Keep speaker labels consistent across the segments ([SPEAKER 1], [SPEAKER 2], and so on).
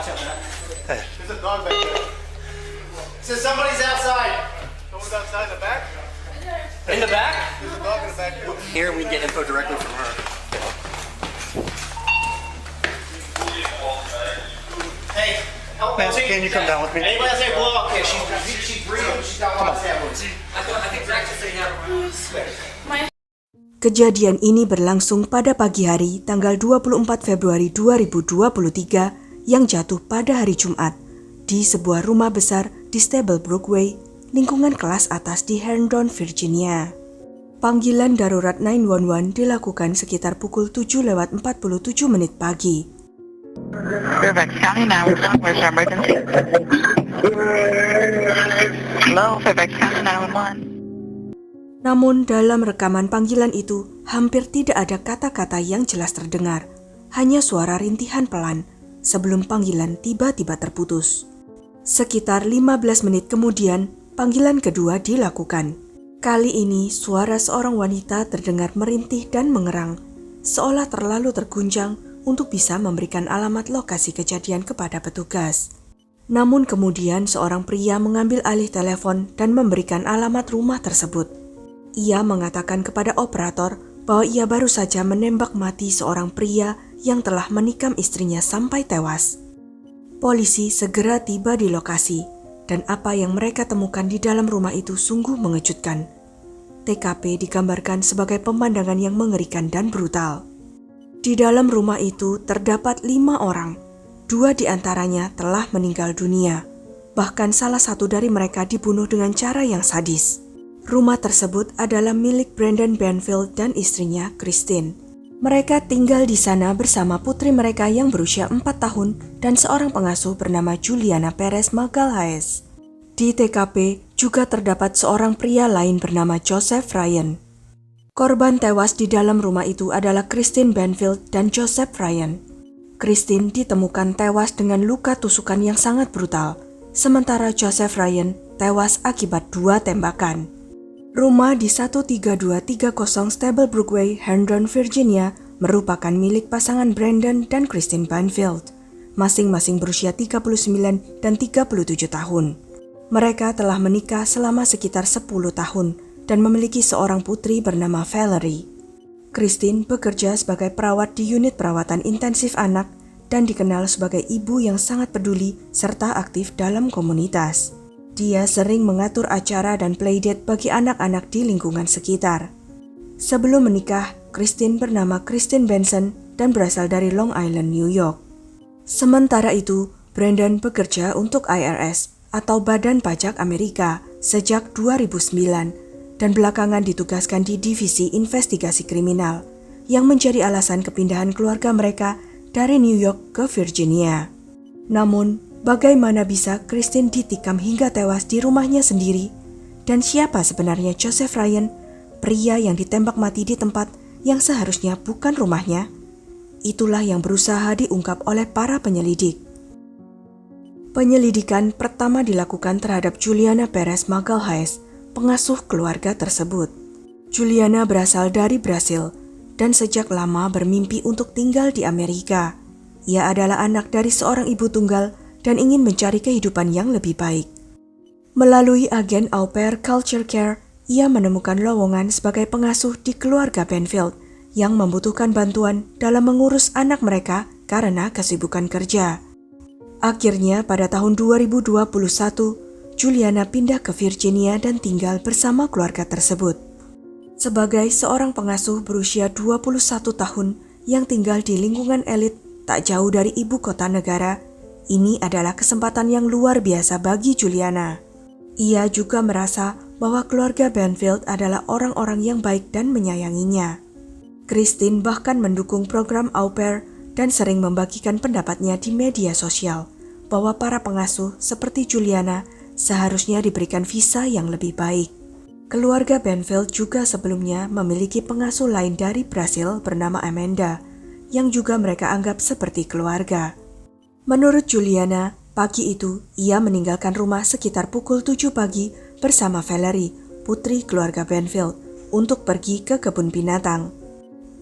[SPEAKER 1] watch out, man. Hey. There's a dog back there. Says somebody's outside. Someone's outside in the back? In the back? There's a dog in the back there. Here we get info directly from her. Hey, help me.
[SPEAKER 2] Can you come down with me?
[SPEAKER 1] Anybody else say blow? Okay, she's breathing. She's got a lot of stab wounds. I think Zach just said he had a
[SPEAKER 3] Kejadian ini berlangsung pada pagi hari tanggal 24 Februari 2023 yang jatuh pada hari Jumat di sebuah rumah besar di Stablebrook Way, lingkungan kelas atas di Herndon, Virginia. Panggilan darurat 911 dilakukan sekitar pukul 7:47 pagi.
[SPEAKER 4] Fairfax County 911, where's your emergency? Hello, Fairfax County 911.
[SPEAKER 3] Namun dalam rekaman panggilan itu hampir tidak ada kata-kata yang jelas terdengar, hanya suara rintihan pelan sebelum panggilan tiba-tiba terputus. Sekitar 15 menit kemudian, panggilan kedua dilakukan. Kali ini suara seorang wanita terdengar merintih dan mengerang, seolah terlalu terguncang untuk bisa memberikan alamat lokasi kejadian kepada petugas. Namun kemudian seorang pria mengambil alih telepon dan memberikan alamat rumah tersebut. Ia mengatakan kepada operator bahwa ia baru saja menembak mati seorang pria yang telah menikam istrinya sampai tewas. Polisi segera tiba di lokasi, dan apa yang mereka temukan di dalam rumah itu sungguh mengejutkan. TKP digambarkan sebagai pemandangan yang mengerikan dan brutal. Di dalam rumah itu terdapat 5 orang, 2 di antaranya telah meninggal dunia. Bahkan salah satu dari mereka dibunuh dengan cara yang sadis. Rumah tersebut adalah milik Brandon Banfield dan istrinya, Christine. Mereka tinggal di sana bersama putri mereka yang berusia 4 tahun dan seorang pengasuh bernama Juliana Perez Magalhaes. Di TKP juga terdapat seorang pria lain bernama Joseph Ryan. Korban tewas di dalam rumah itu adalah Christine Banfield dan Joseph Ryan. Christine ditemukan tewas dengan luka tusukan yang sangat brutal, sementara Joseph Ryan tewas akibat 2 tembakan. Rumah di 13230 Stablebrook Way, Herndon, Virginia merupakan milik pasangan Brandon dan Christine Banfield, masing-masing berusia 39 dan 37 tahun. Mereka telah menikah selama sekitar 10 tahun dan memiliki seorang putri bernama Valerie. Christine bekerja sebagai perawat di unit perawatan intensif anak dan dikenal sebagai ibu yang sangat peduli serta aktif dalam komunitas. Dia sering mengatur acara dan playdate bagi anak-anak di lingkungan sekitar. Sebelum menikah, Christine bernama Christine Benson dan berasal dari Long Island, New York. Sementara itu, Brandon bekerja untuk IRS atau Badan Pajak Amerika sejak 2009 dan belakangan ditugaskan di Divisi Investigasi Kriminal yang menjadi alasan kepindahan keluarga mereka dari New York ke Virginia. Namun, bagaimana bisa Christine ditikam hingga tewas di rumahnya sendiri? Dan siapa sebenarnya Joseph Ryan, pria yang ditembak mati di tempat yang seharusnya bukan rumahnya? Itulah yang berusaha diungkap oleh para penyelidik. Penyelidikan pertama dilakukan terhadap Juliana Perez Magalhaes, pengasuh keluarga tersebut. Juliana berasal dari Brasil dan sejak lama bermimpi untuk tinggal di Amerika. Ia adalah anak dari seorang ibu tunggal dan ingin mencari kehidupan yang lebih baik. Melalui agen Au Pair Culture Care, ia menemukan lowongan sebagai pengasuh di keluarga Banfield yang membutuhkan bantuan dalam mengurus anak mereka karena kesibukan kerja. Akhirnya pada tahun 2021, Juliana pindah ke Virginia dan tinggal bersama keluarga tersebut. Sebagai seorang pengasuh berusia 21 tahun yang tinggal di lingkungan elit tak jauh dari ibu kota negara, ini adalah kesempatan yang luar biasa bagi Juliana. Ia juga merasa bahwa keluarga Banfield adalah orang-orang yang baik dan menyayanginya. Christine bahkan mendukung program Au Pair dan sering membagikan pendapatnya di media sosial bahwa para pengasuh seperti Juliana seharusnya diberikan visa yang lebih baik. Keluarga Banfield juga sebelumnya memiliki pengasuh lain dari Brasil bernama Amanda, yang juga mereka anggap seperti keluarga. Menurut Juliana, pagi itu ia meninggalkan rumah sekitar pukul 7 pagi bersama Valerie, putri keluarga Banfield, untuk pergi ke kebun binatang.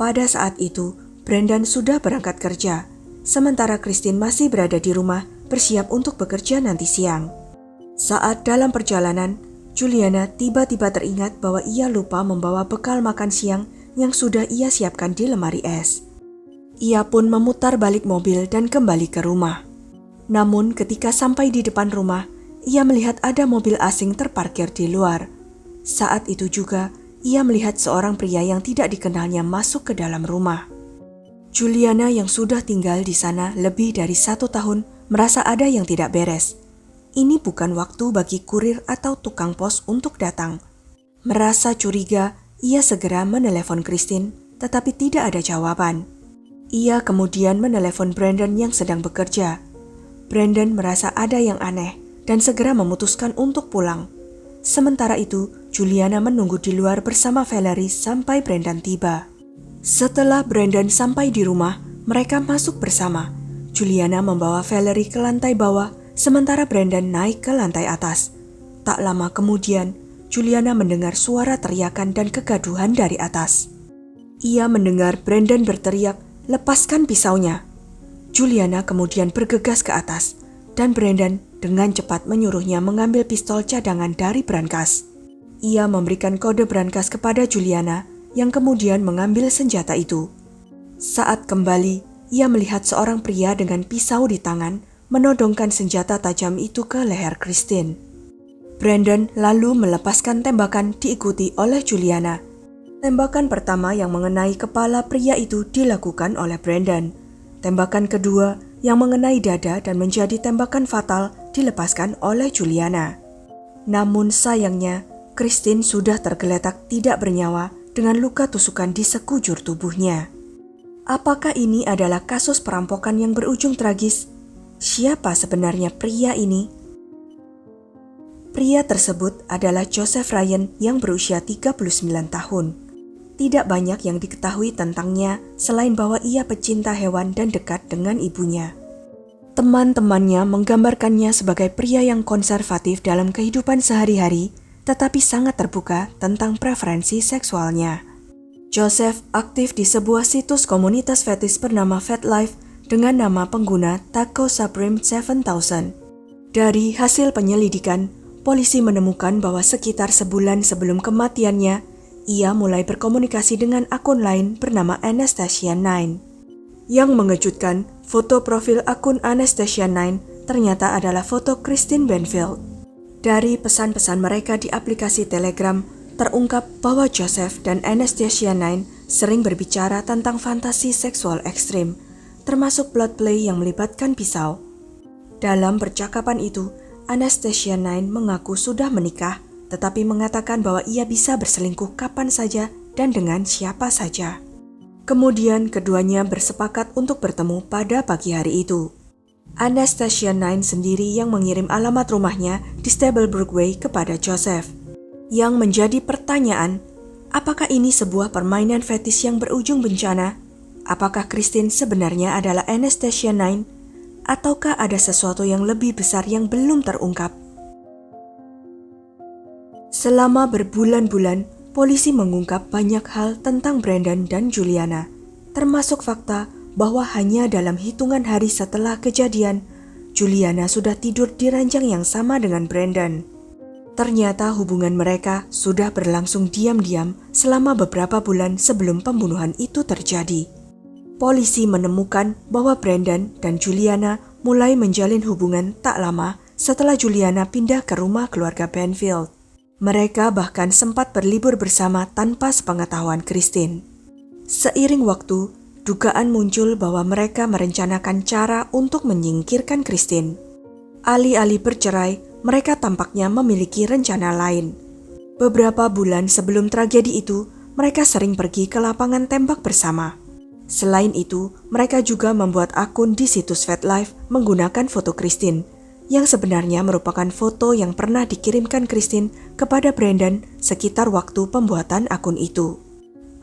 [SPEAKER 3] Pada saat itu, Brandon sudah berangkat kerja, sementara Christine masih berada di rumah bersiap untuk bekerja nanti siang. Saat dalam perjalanan, Juliana tiba-tiba teringat bahwa ia lupa membawa bekal makan siang yang sudah ia siapkan di lemari es. Ia pun memutar balik mobil dan kembali ke rumah. Namun ketika sampai di depan rumah, ia melihat ada mobil asing terparkir di luar. Saat itu juga, ia melihat seorang pria yang tidak dikenalnya masuk ke dalam rumah. Juliana yang sudah tinggal di sana lebih dari 1 tahun merasa ada yang tidak beres. Ini bukan waktu bagi kurir atau tukang pos untuk datang. Merasa curiga, ia segera menelepon Christine, tetapi tidak ada jawaban. Ia kemudian menelepon Brandon yang sedang bekerja. Brandon merasa ada yang aneh dan segera memutuskan untuk pulang. Sementara itu, Juliana menunggu di luar bersama Valerie sampai Brandon tiba. Setelah Brandon sampai di rumah, mereka masuk bersama. Juliana membawa Valerie ke lantai bawah, sementara Brandon naik ke lantai atas. Tak lama kemudian, Juliana mendengar suara teriakan dan kegaduhan dari atas. Ia mendengar Brandon berteriak, "Lepaskan pisaunya!" Juliana kemudian bergegas ke atas, dan Brandon dengan cepat menyuruhnya mengambil pistol cadangan dari brankas. Ia memberikan kode brankas kepada Juliana, yang kemudian mengambil senjata itu. Saat kembali, ia melihat seorang pria dengan pisau di tangan menodongkan senjata tajam itu ke leher Christine. Brandon lalu melepaskan tembakan diikuti oleh Juliana. Tembakan pertama yang mengenai kepala pria itu dilakukan oleh Brandon. Tembakan kedua yang mengenai dada dan menjadi tembakan fatal dilepaskan oleh Juliana. Namun sayangnya, Christine sudah tergeletak tidak bernyawa dengan luka tusukan di sekujur tubuhnya. Apakah ini adalah kasus perampokan yang berujung tragis? Siapa sebenarnya pria ini? Pria tersebut adalah Joseph Ryan yang berusia 39 tahun. Tidak banyak yang diketahui tentangnya selain bahwa ia pecinta hewan dan dekat dengan ibunya. Teman-temannya menggambarkannya sebagai pria yang konservatif dalam kehidupan sehari-hari, tetapi sangat terbuka tentang preferensi seksualnya. Joseph aktif di sebuah situs komunitas fetis bernama FetLife dengan nama pengguna Taco Supreme 7000. Dari hasil penyelidikan, polisi menemukan bahwa sekitar sebulan sebelum kematiannya, ia mulai berkomunikasi dengan akun lain bernama Anastasia9. Yang mengejutkan, foto profil akun Anastasia9 ternyata adalah foto Christine Benfield. Dari pesan-pesan mereka di aplikasi Telegram, terungkap bahwa Joseph dan Anastasia9 sering berbicara tentang fantasi seksual ekstrim, termasuk blood play yang melibatkan pisau. Dalam percakapan itu, Anastasia9 mengaku sudah menikah, tetapi mengatakan bahwa ia bisa berselingkuh kapan saja dan dengan siapa saja. Kemudian keduanya bersepakat untuk bertemu pada pagi hari itu. Anastasia9 sendiri yang mengirim alamat rumahnya di Stablebrook Way kepada Joseph. Yang menjadi pertanyaan, apakah ini sebuah permainan fetis yang berujung bencana? Apakah Christine sebenarnya adalah Anastasia9? Ataukah ada sesuatu yang lebih besar yang belum terungkap? Selama berbulan-bulan, polisi mengungkap banyak hal tentang Brandon dan Juliana, termasuk fakta bahwa hanya dalam hitungan hari setelah kejadian, Juliana sudah tidur di ranjang yang sama dengan Brandon. Ternyata hubungan mereka sudah berlangsung diam-diam selama beberapa bulan sebelum pembunuhan itu terjadi. Polisi menemukan bahwa Brandon dan Juliana mulai menjalin hubungan tak lama setelah Juliana pindah ke rumah keluarga Benfield. Mereka bahkan sempat berlibur bersama tanpa sepengetahuan Christine. Seiring waktu, dugaan muncul bahwa mereka merencanakan cara untuk menyingkirkan Christine. Alih-alih bercerai, mereka tampaknya memiliki rencana lain. Beberapa bulan sebelum tragedi itu, mereka sering pergi ke lapangan tembak bersama. Selain itu, mereka juga membuat akun di situs FetLife menggunakan foto Christine, yang sebenarnya merupakan foto yang pernah dikirimkan Christine kepada Brandon sekitar waktu pembuatan akun itu.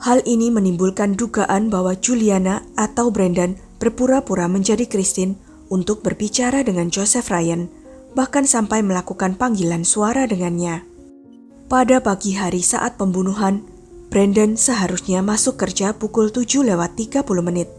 [SPEAKER 3] Hal ini menimbulkan dugaan bahwa Juliana atau Brandon berpura-pura menjadi Christine untuk berbicara dengan Joseph Ryan, bahkan sampai melakukan panggilan suara dengannya. Pada pagi hari saat pembunuhan, Brandon seharusnya masuk kerja pukul 7:30.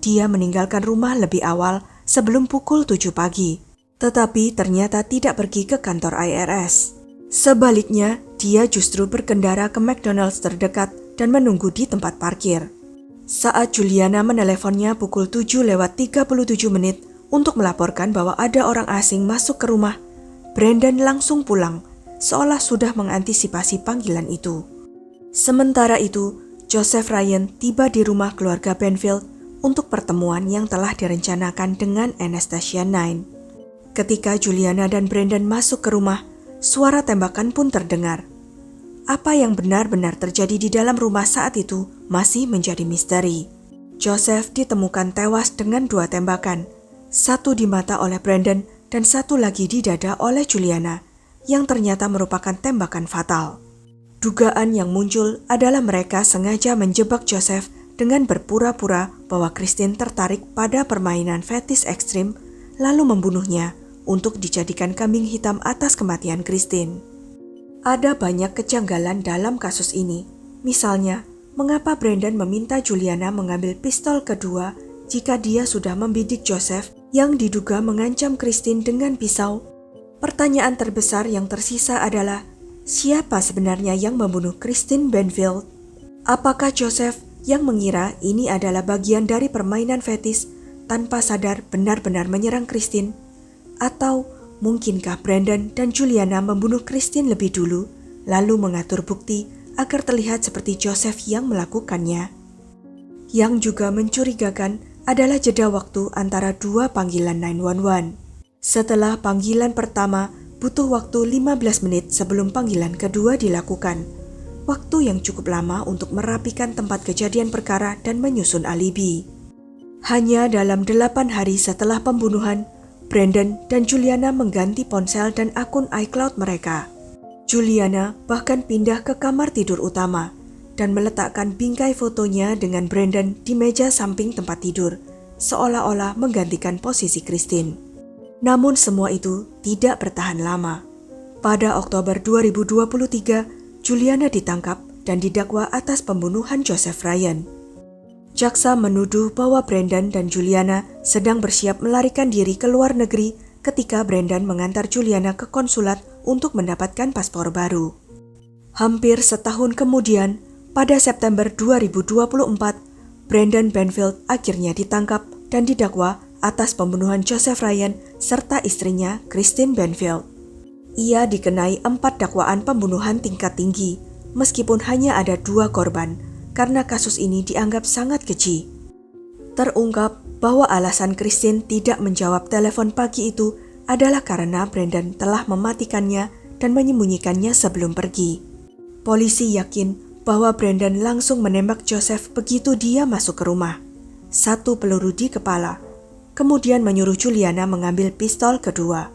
[SPEAKER 3] dia meninggalkan rumah lebih awal sebelum pukul 7 pagi, tetapi ternyata tidak pergi ke kantor IRS. Sebaliknya, dia justru berkendara ke McDonald's terdekat dan menunggu di tempat parkir. Saat Juliana meneleponnya pukul 7:37 untuk melaporkan bahwa ada orang asing masuk ke rumah, Brandon langsung pulang, seolah sudah mengantisipasi panggilan itu. Sementara itu, Joseph Ryan tiba di rumah keluarga Benfield untuk pertemuan yang telah direncanakan dengan Anastasia 9. Ketika Juliana dan Brandon masuk ke rumah, suara tembakan pun terdengar. Apa yang benar-benar terjadi di dalam rumah saat itu masih menjadi misteri. Joseph ditemukan tewas dengan 2 tembakan, satu di mata oleh Brandon dan satu lagi di dada oleh Juliana, yang ternyata merupakan tembakan fatal. Dugaan yang muncul adalah mereka sengaja menjebak Joseph dengan berpura-pura bahwa Christine tertarik pada permainan fetis ekstrim, lalu membunuhnya untuk dijadikan kambing hitam atas kematian Christine. Ada banyak kejanggalan dalam kasus ini. Misalnya, mengapa Brandon meminta Juliana mengambil pistol kedua jika dia sudah membidik Joseph yang diduga mengancam Christine dengan pisau? Pertanyaan terbesar yang tersisa adalah, siapa sebenarnya yang membunuh Christine Benfield? Apakah Joseph yang mengira ini adalah bagian dari permainan fetis tanpa sadar benar-benar menyerang Christine? Atau mungkinkah Brandon dan Juliana membunuh Christine lebih dulu, lalu mengatur bukti agar terlihat seperti Joseph yang melakukannya? Yang juga mencurigakan adalah jeda waktu antara 2 panggilan 911. Setelah panggilan pertama, butuh waktu 15 menit sebelum panggilan kedua dilakukan. Waktu yang cukup lama untuk merapikan tempat kejadian perkara dan menyusun alibi. Hanya dalam 8 hari setelah pembunuhan, Brandon dan Juliana mengganti ponsel dan akun iCloud mereka. Juliana bahkan pindah ke kamar tidur utama dan meletakkan bingkai fotonya dengan Brandon di meja samping tempat tidur, seolah-olah menggantikan posisi Christine. Namun semua itu tidak bertahan lama. Pada Oktober 2023, Juliana ditangkap dan didakwa atas pembunuhan Joseph Ryan. Jaksa menuduh bahwa Brandon dan Juliana sedang bersiap melarikan diri ke luar negeri ketika Brandon mengantar Juliana ke konsulat untuk mendapatkan paspor baru. Hampir setahun kemudian, pada September 2024, Brandon Benfield akhirnya ditangkap dan didakwa atas pembunuhan Joseph Ryan serta istrinya Christine Benfield. Ia dikenai 4 dakwaan pembunuhan tingkat tinggi, meskipun hanya ada 2 korban, karena kasus ini dianggap sangat keji. Terungkap bahwa alasan Christine tidak menjawab telepon pagi itu adalah karena Brandon telah mematikannya dan menyembunyikannya sebelum pergi. Polisi yakin bahwa Brandon langsung menembak Joseph begitu dia masuk ke rumah. 1 peluru di kepala. Kemudian menyuruh Juliana mengambil pistol kedua.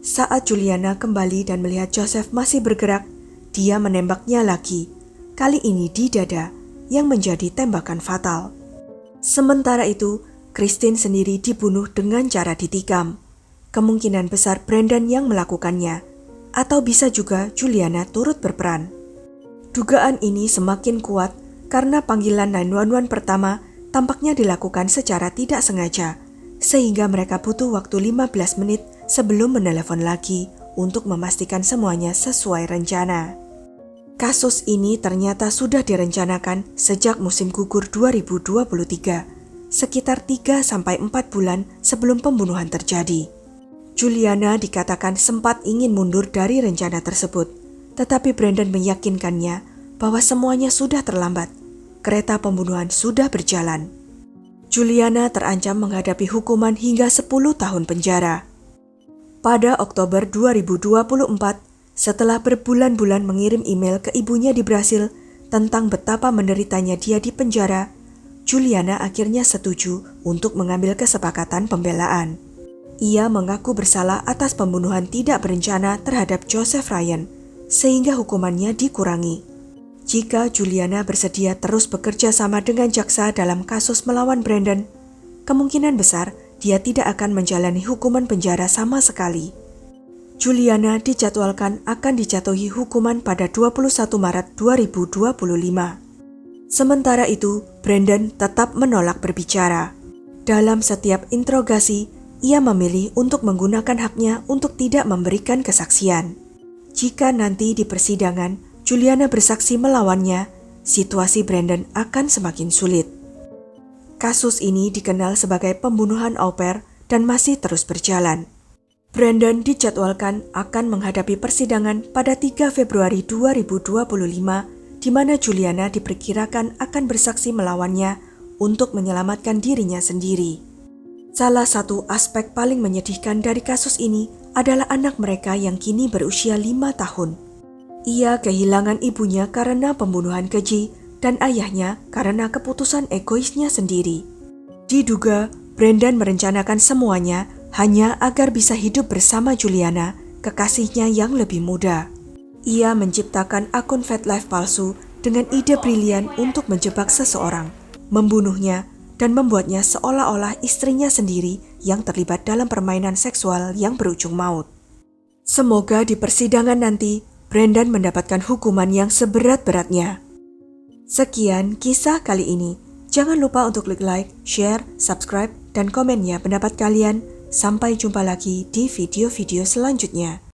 [SPEAKER 3] Saat Juliana kembali dan melihat Joseph masih bergerak, dia menembaknya lagi, kali ini di dada, yang menjadi tembakan fatal. Sementara itu, Christine sendiri dibunuh dengan cara ditikam. Kemungkinan besar Brandon yang melakukannya, atau bisa juga Juliana turut berperan. Dugaan ini semakin kuat karena panggilan 911 pertama tampaknya dilakukan secara tidak sengaja, sehingga mereka butuh waktu 15 menit sebelum menelepon lagi untuk memastikan semuanya sesuai rencana. Kasus ini ternyata sudah direncanakan sejak musim gugur 2023, sekitar 3-4 bulan sebelum pembunuhan terjadi. Juliana dikatakan sempat ingin mundur dari rencana tersebut, tetapi Brandon meyakinkannya bahwa semuanya sudah terlambat. Kereta pembunuhan sudah berjalan. Juliana terancam menghadapi hukuman hingga 10 tahun penjara. Pada Oktober 2024, setelah berbulan-bulan mengirim email ke ibunya di Brasil tentang betapa menderitanya dia di penjara, Juliana akhirnya setuju untuk mengambil kesepakatan pembelaan. Ia mengaku bersalah atas pembunuhan tidak berencana terhadap Joseph Ryan, sehingga hukumannya dikurangi. Jika Juliana bersedia terus bekerja sama dengan jaksa dalam kasus melawan Brandon, kemungkinan besar dia tidak akan menjalani hukuman penjara sama sekali. Juliana dijadwalkan akan dijatuhi hukuman pada 21 Maret 2025. Sementara itu, Brandon tetap menolak berbicara. Dalam setiap interogasi, ia memilih untuk menggunakan haknya untuk tidak memberikan kesaksian. Jika nanti di persidangan Juliana bersaksi melawannya, situasi Brandon akan semakin sulit. Kasus ini dikenal sebagai pembunuhan au pair dan masih terus berjalan. Brandon dijadwalkan akan menghadapi persidangan pada 3 Februari 2025, di mana Juliana diperkirakan akan bersaksi melawannya untuk menyelamatkan dirinya sendiri. Salah satu aspek paling menyedihkan dari kasus ini adalah anak mereka yang kini berusia 5 tahun. Ia kehilangan ibunya karena pembunuhan keji dan ayahnya karena keputusan egoisnya sendiri. Diduga, Brandon merencanakan semuanya hanya agar bisa hidup bersama Juliana, kekasihnya yang lebih muda. Ia menciptakan akun FetLife palsu dengan ide brilian untuk menjebak seseorang, membunuhnya, dan membuatnya seolah-olah istrinya sendiri yang terlibat dalam permainan seksual yang berujung maut. Semoga di persidangan nanti, Brandon mendapatkan hukuman yang seberat-beratnya. Sekian kisah kali ini. Jangan lupa untuk klik like, share, subscribe, dan komen ya pendapat kalian. Sampai jumpa lagi di video-video selanjutnya.